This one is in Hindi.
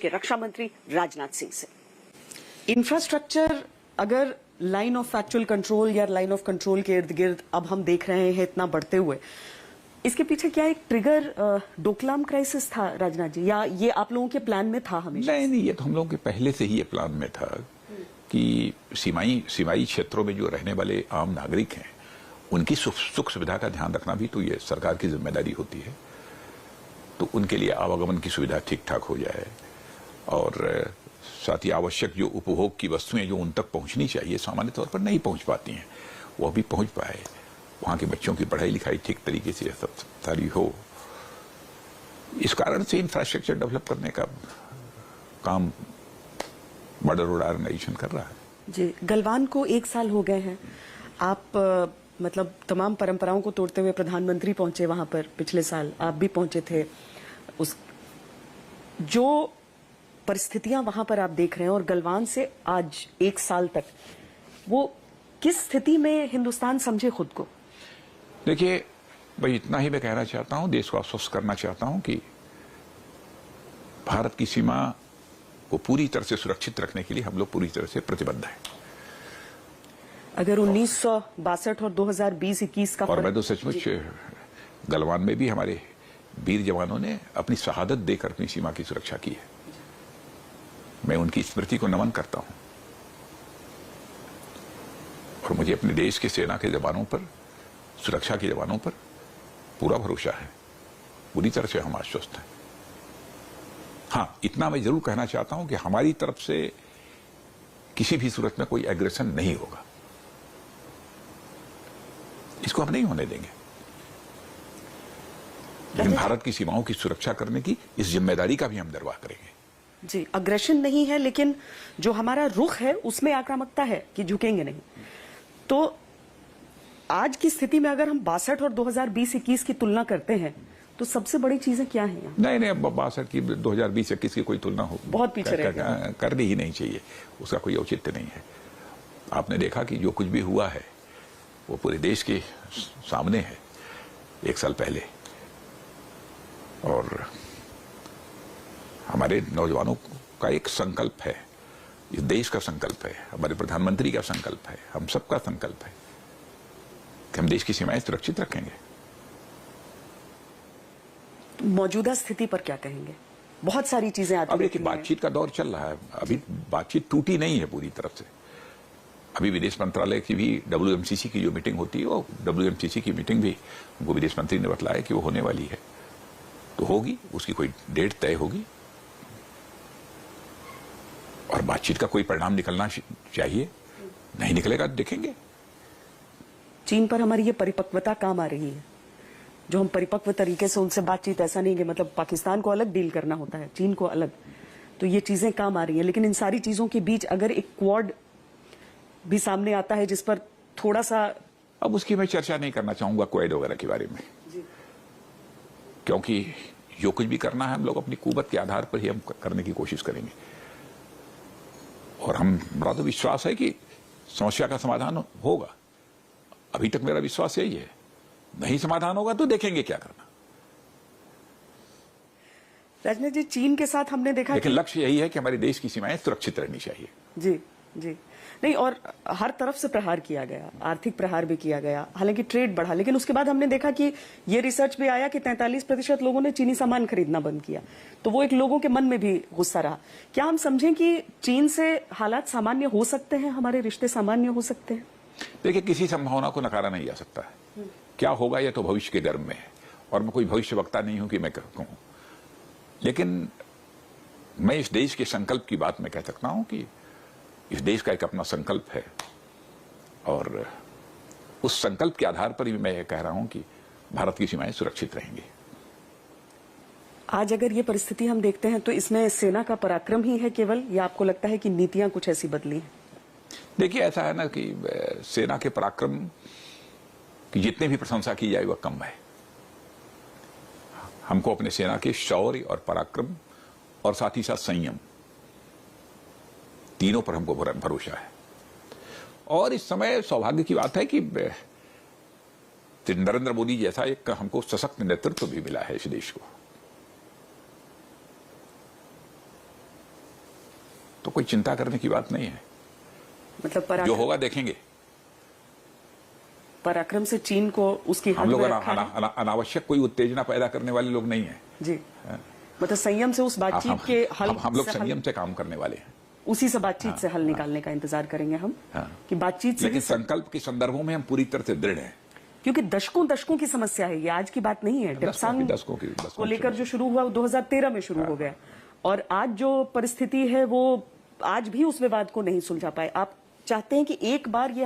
के रक्षा मंत्री राजनाथ सिंह से। इंफ्रास्ट्रक्चर अगर लाइन ऑफ फैक्चुअल कंट्रोल या लाइन ऑफ कंट्रोल के इर्द गिर्द अब हम देख रहे हैं इतना बढ़ते हुए, इसके पीछे क्या एक ट्रिगर डोकलाम क्राइसिस था राजनाथ जी, या ये आप लोगों के प्लान में था हमेशा? नहीं, ये तो हम लोगों के पहले से ही ये प्लान में था कि सीमाई क्षेत्रों में जो रहने वाले आम नागरिक हैं उनकी सुख सुविधा का ध्यान रखना भी तो ये सरकार की जिम्मेदारी होती है। तो उनके लिए आवागमन की सुविधा ठीक ठाक हो जाए और साथ ही आवश्यक जो उपभोग की वस्तुएं जो उन तक पहुंचनी चाहिए सामान्य तौर पर नहीं पहुंच पाती हैं, वो भी पहुंच पाए। वहां के बच्चों की पढ़ाई लिखाई ठीक तरीके से सब सारी हो। इस कारण से इंफ्रास्ट्रक्चर डेवलप करने का काम बॉर्डर रोड ऑर्गेनाइजेशन कर रहा है। जी, गलवान को 1 साल हो गए हैं। आप मतलब तमाम परंपराओं को तोड़ते हुए प्रधानमंत्री पहुंचे वहां पर, पिछले साल आप भी पहुंचे थे। उस जो परिस्थितियां वहां पर आप देख रहे हैं और गलवान से आज 1 साल तक, वो किस स्थिति में हिंदुस्तान समझे खुद को? देखिए भाई, इतना ही मैं कहना चाहता हूं, देश को आश्वस्त करना चाहता हूं कि भारत की सीमा को पूरी तरह से सुरक्षित रखने के लिए हम लोग पूरी तरह से प्रतिबद्ध हैं। अगर 1962 और 2020-21 का और मैं तो सचमुच गलवान में भी हमारे वीर जवानों ने अपनी शहादत देकर अपनी सीमा की सुरक्षा की है। मैं उनकी स्मृति को नमन करता हूं और मुझे अपने देश के सेना के जवानों पर, सुरक्षा के जवानों पर पूरा भरोसा है। पूरी तरह से हम आश्वस्त हैं। हाँ, इतना मैं जरूर कहना चाहता हूं कि हमारी तरफ से किसी भी सूरत में कोई एग्रेशन नहीं होगा। इसको हम नहीं होने देंगे। लेकिन भारत की सीमाओं की सुरक्षा करने की इस जिम्मेदारी का भी हम निर्वाह करेंगे। जी, अग्रेशन नहीं है, लेकिन जो हमारा रुख है उसमें आक्रामकता है कि झुकेंगे नहीं। तो आज की स्थिति में अगर हम 62 और 2020-21 की तुलना करते हैं तो सबसे बड़ी चीजें क्या हैं यहाँ? नहीं, अब 62 की 2020-21 की कोई तुलना हो बहुत पीछे करनी ही नहीं चाहिए। उसका कोई औचित्य नहीं है। आपने देखा कि जो कुछ भी हुआ है वो पूरे देश के सामने है 1 साल पहले, और हमारे नौजवानों का एक संकल्प है, इस देश का संकल्प है, हमारे प्रधानमंत्री का संकल्प है, हम सबका संकल्प है कि हम देश की सीमाएं सुरक्षित रखेंगे। मौजूदा स्थिति पर क्या कहेंगे? बहुत सारी चीजें आती हैं। अब देखिए, बातचीत का दौर चल रहा है। अभी बातचीत टूटी नहीं है पूरी तरफ से। अभी विदेश मंत्रालय की भी WMCC की जो मीटिंग होती है, वो WMCC की मीटिंग भी उनको विदेश मंत्री ने बतलाया कि वो होने वाली है। तो होगी, उसकी कोई डेट तय होगी और बातचीत का कोई परिणाम निकलना चाहिए। नहीं निकलेगा तो देखेंगे। चीन पर हमारी ये परिपक्वता काम आ रही है, जो हम परिपक्व तरीके से उनसे बातचीत, ऐसा नहीं कि मतलब पाकिस्तान को अलग डील करना होता है, चीन को अलग, तो ये चीजें काम आ रही हैं। लेकिन इन सारी चीजों के बीच अगर एक क्वाड भी सामने आता है जिस पर थोड़ा सा, अब उसकी मैं चर्चा नहीं करना चाहूंगा क्वाड वगैरह के बारे में, क्योंकि जो कुछ भी करना है हम लोग अपनी कुवत के आधार पर ही हम करने की कोशिश करेंगे। और हमारा तो विश्वास है कि समस्या का समाधान होगा। अभी तक मेरा विश्वास यही है। नहीं समाधान होगा तो देखेंगे क्या करना। राजनाथ जी, चीन के साथ हमने देखा, लेकिन लक्ष्य यही है कि हमारे देश की सीमाएं सुरक्षित रहनी चाहिए। जी जी, नहीं, और हर तरफ से प्रहार किया गया, आर्थिक प्रहार भी किया गया, हालांकि ट्रेड बढ़ा, लेकिन उसके बाद हमने देखा कि ये रिसर्च भी आया कि 43% लोगों ने चीनी सामान खरीदना बंद किया। तो वो एक लोगों के मन में भी गुस्सा रहा। क्या हम समझें कि चीन से हालात सामान्य हो सकते हैं, हमारे रिश्ते सामान्य हो सकते हैं? देखिए, किसी संभावना को नकारा नहीं जा सकता है। क्या होगा यह तो भविष्य के गर्भ में है, और मैं कोई भविष्यवक्ता नहीं हूं कि मैं कहूं। लेकिन मैं इस देश के संकल्प की बात मैं कह सकता हूं कि इस देश का एक अपना संकल्प है, और उस संकल्प के आधार पर ही मैं ये कह रहा हूं कि भारत की सीमाएं सुरक्षित रहेंगी। आज अगर ये परिस्थिति हम देखते हैं तो इसमें सेना का पराक्रम ही है केवल, या आपको लगता है कि नीतियां कुछ ऐसी बदली हैं? देखिए, ऐसा है ना कि सेना के पराक्रम की जितनी भी प्रशंसा की जाए वह कम है। हमको अपने सेना के शौर्य और पराक्रम और साथ ही साथ संयम, तीनों पर हमको भरोसा है। और इस समय सौभाग्य की बात है कि नरेंद्र मोदी जैसा एक हमको सशक्त नेतृत्व भी मिला है इस देश को। तो कोई चिंता करने की बात नहीं है। मतलब जो होगा देखेंगे। पराक्रम से चीन को उसकी हम हद लोग में रखा है। अनावश्यक कोई उत्तेजना पैदा करने वाले लोग नहीं है। जी, मतलब संयम से उस बातचीत के हल हम लोग संयम से काम करने वाले हैं। उसी से बातचीत से हल निकालने का इंतजार करेंगे हम। कि बातचीत से लेकिन संकल्प के संदर्भों में हम पूरी तरह से दृढ़ हैं। क्योंकि दशकों की समस्या है, ये आज की बात नहीं है। दशकों को लेकर जो शुरू हुआ वो 2013 में शुरू हो गया, और आज जो परिस्थिति है वो आज भी उस विवाद को नहीं सुलझा पाए। आप चाहते हैं कि एक बार ये